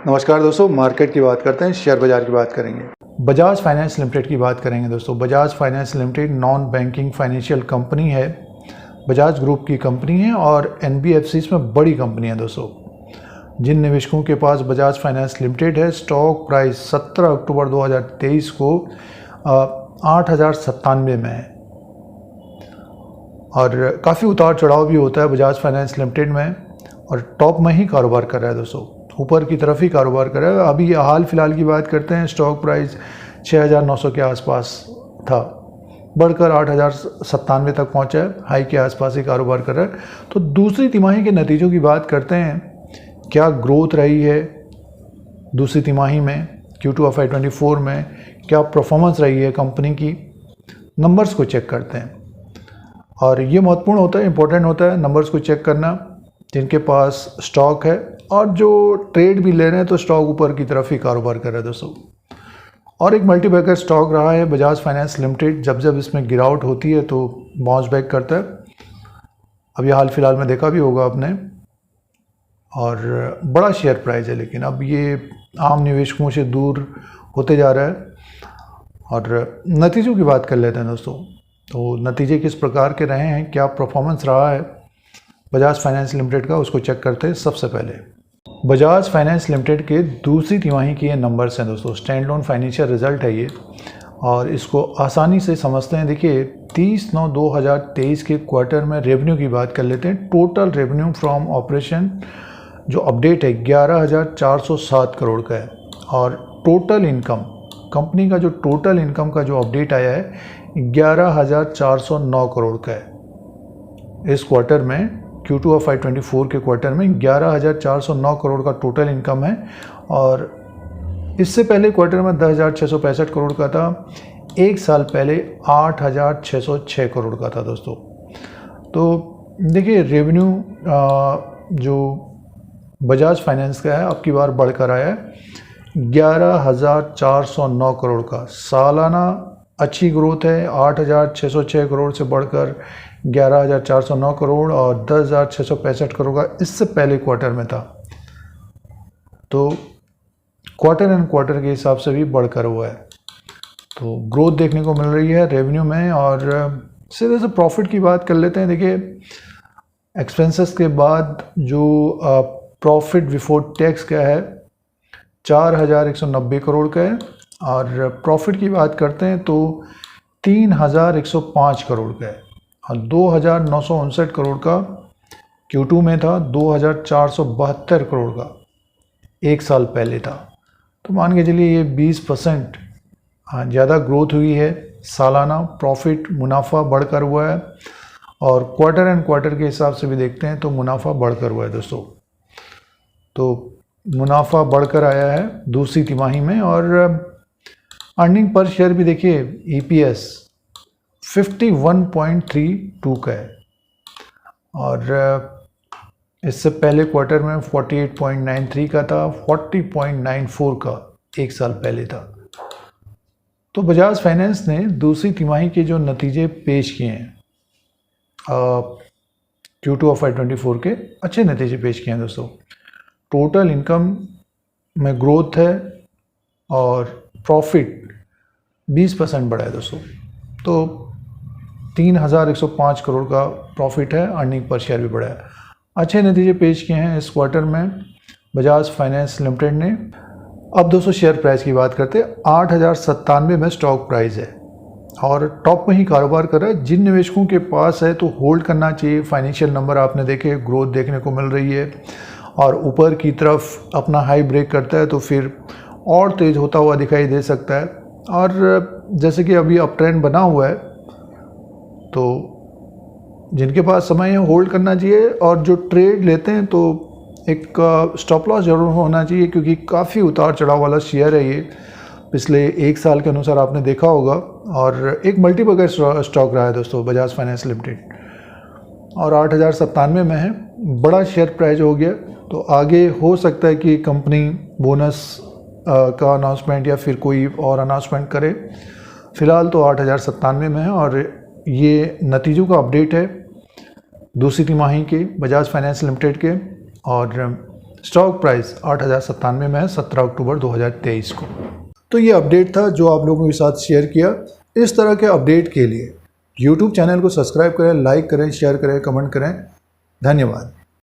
नमस्कार दोस्तों, मार्केट की बात करते हैं, शेयर बाजार की बात करेंगे। बजाज फाइनेंस लिमिटेड की बात करेंगे दोस्तों। Bajaj finance limited non banking financial company है, बजाज ग्रुप की कंपनी है और NBFCs में बड़ी कंपनी है दोस्तों। जिन निवेशकों के पास बजाज फाइनेंस लिमिटेड है, स्टॉक प्राइस 17 अक्टूबर 2023 को 8,097 में है और काफ़ी उतार चढ़ाव भी होता है बजाज फाइनेंस लिमिटेड में और टॉप में ही कारोबार कर रहा है दोस्तों, ऊपर की तरफ ही कारोबार कर रहा है। अभी हाल फिलहाल की बात करते हैं, स्टॉक प्राइस 6,900 के आसपास था, बढ़कर 8,097 तक पहुंचा है, हाई के आसपास ही कारोबार कर रहा है। तो दूसरी तिमाही के नतीजों की बात करते हैं, क्या ग्रोथ रही है दूसरी तिमाही में, Q2 FY24 में क्या परफॉर्मेंस रही है कंपनी की, नंबर्स को चेक करते हैं। और ये महत्वपूर्ण होता है, इंपॉर्टेंट होता है नंबर्स को चेक करना। जिनके पास स्टॉक है और जो ट्रेड भी ले रहे हैं तो स्टॉक ऊपर की तरफ ही कारोबार कर रहे हैं दोस्तों। और एक मल्टीबैगर स्टॉक रहा है बजाज फाइनेंस लिमिटेड। जब जब इसमें गिरावट होती है तो बाउंस बैक करता है। अभी हाल फिलहाल में देखा भी होगा आपने, और बड़ा शेयर प्राइस है, लेकिन अब ये आम निवेशकों से दूर होते जा रहा है। और नतीजों की बात कर लेते हैं दोस्तों। तो नतीजे किस प्रकार के रहे हैं, क्या परफॉर्मेंस रहा है बजाज फाइनेंस लिमिटेड का, उसको चेक करते हैं। सबसे पहले बजाज फाइनेंस लिमिटेड के दूसरी तिमाही के ये नंबर्स हैं दोस्तों, स्टैंड लोन फाइनेंशियल रिजल्ट है ये, और इसको आसानी से समझते हैं। देखिए 30/9/2023 के क्वार्टर में रेवेन्यू की बात कर लेते हैं। टोटल रेवेन्यू फ्रॉम ऑपरेशन जो अपडेट है 11,407 करोड़ का है, और टोटल इनकम कंपनी का जो टोटल इनकम का जो अपडेट आया है 11,409 करोड़ का है। इस क्वार्टर में Q2 FY24 के क्वार्टर में 11,409 करोड़ का टोटल इनकम है, और इससे पहले क्वार्टर में 10,665 करोड़ का था। एक साल पहले 8,606 करोड़ का था दोस्तों। तो देखिए रेवेन्यू जो बजाज फाइनेंस का है अब की बार बढ़कर आया है 11,409 करोड़ का। सालाना अच्छी ग्रोथ है, 8,606 करोड़ से बढ़कर 11,409 करोड़ और 10,665 करोड़ का इससे पहले क्वार्टर में था। तो क्वार्टर एंड क्वार्टर के हिसाब से भी बढ़कर हुआ है। तो ग्रोथ देखने को मिल रही है रेवेन्यू में। और सीधे से प्रॉफिट की बात कर लेते हैं। देखिए एक्सपेंसेस के बाद जो प्रॉफिट बिफोर टैक्स का है 4,190 करोड़ का है, और प्रॉफिट की बात करते हैं तो 3,105 करोड़ का है, और 2,959 करोड़ का Q2 में था, 2,472 करोड़ का एक साल पहले था। तो मान के चलिए ये 20% ज़्यादा ग्रोथ हुई है। सालाना प्रॉफिट मुनाफा बढ़कर हुआ है, और क्वार्टर एंड क्वार्टर के हिसाब से भी देखते हैं तो मुनाफा बढ़कर हुआ है दोस्तों। तो मुनाफा बढ़कर आया है दूसरी तिमाही में। और अर्निंग पर शेयर भी देखिए EPS 51.32 का है, और इससे पहले क्वार्टर में 48.93 का था, 40.94 का एक साल पहले था। तो बजाज फाइनेंस ने दूसरी तिमाही के जो नतीजे पेश किए हैं Q2 FY24 के अच्छे नतीजे पेश किए हैं दोस्तों। टोटल इनकम में ग्रोथ है और प्रॉफिट 20% बढ़ा है दोस्तों। तो 3,105 करोड़ का प्रॉफिट है, अर्निंग पर शेयर भी बढ़ा है। अच्छे नतीजे पेश किए हैं इस क्वार्टर में बजाज फाइनेंस लिमिटेड ने। अब दोस्तों शेयर प्राइस की बात करते हैं। 8,097 में स्टॉक प्राइस है और टॉप में ही कारोबार कर रहा है। जिन निवेशकों के पास है तो होल्ड करना चाहिए। फाइनेंशियल नंबर आपने देखे, ग्रोथ देखने को मिल रही है और ऊपर की तरफ अपना हाई ब्रेक करता है तो फिर और तेज़ होता हुआ दिखाई दे सकता है। और जैसे कि अभी अप ट्रेंड बना हुआ है, तो जिनके पास समय है होल्ड करना चाहिए, और जो ट्रेड लेते हैं तो एक स्टॉप लॉस जरूर होना चाहिए, क्योंकि काफ़ी उतार चढ़ाव वाला शेयर है ये। पिछले एक साल के अनुसार आपने देखा होगा, और एक मल्टीबैगर स्टॉक रहा है दोस्तों बजाज फाइनेंस लिमिटेड, और 8,097 में है। बड़ा शेयर प्राइस हो गया, तो आगे हो सकता है कि कंपनी बोनस का अनाउंसमेंट या फिर कोई और अनाउंसमेंट करे। फ़िलहाल तो 8,097 में है, और ये नतीजों का अपडेट है दूसरी तिमाही के बजाज फाइनेंस लिमिटेड के। और स्टॉक प्राइस 8,097 में है 17 अक्टूबर 2023 को। तो ये अपडेट था जो आप लोगों के साथ शेयर किया। इस तरह के अपडेट के लिए YouTube चैनल को सब्सक्राइब करें, लाइक करें, शेयर करें, कमेंट करें। धन्यवाद।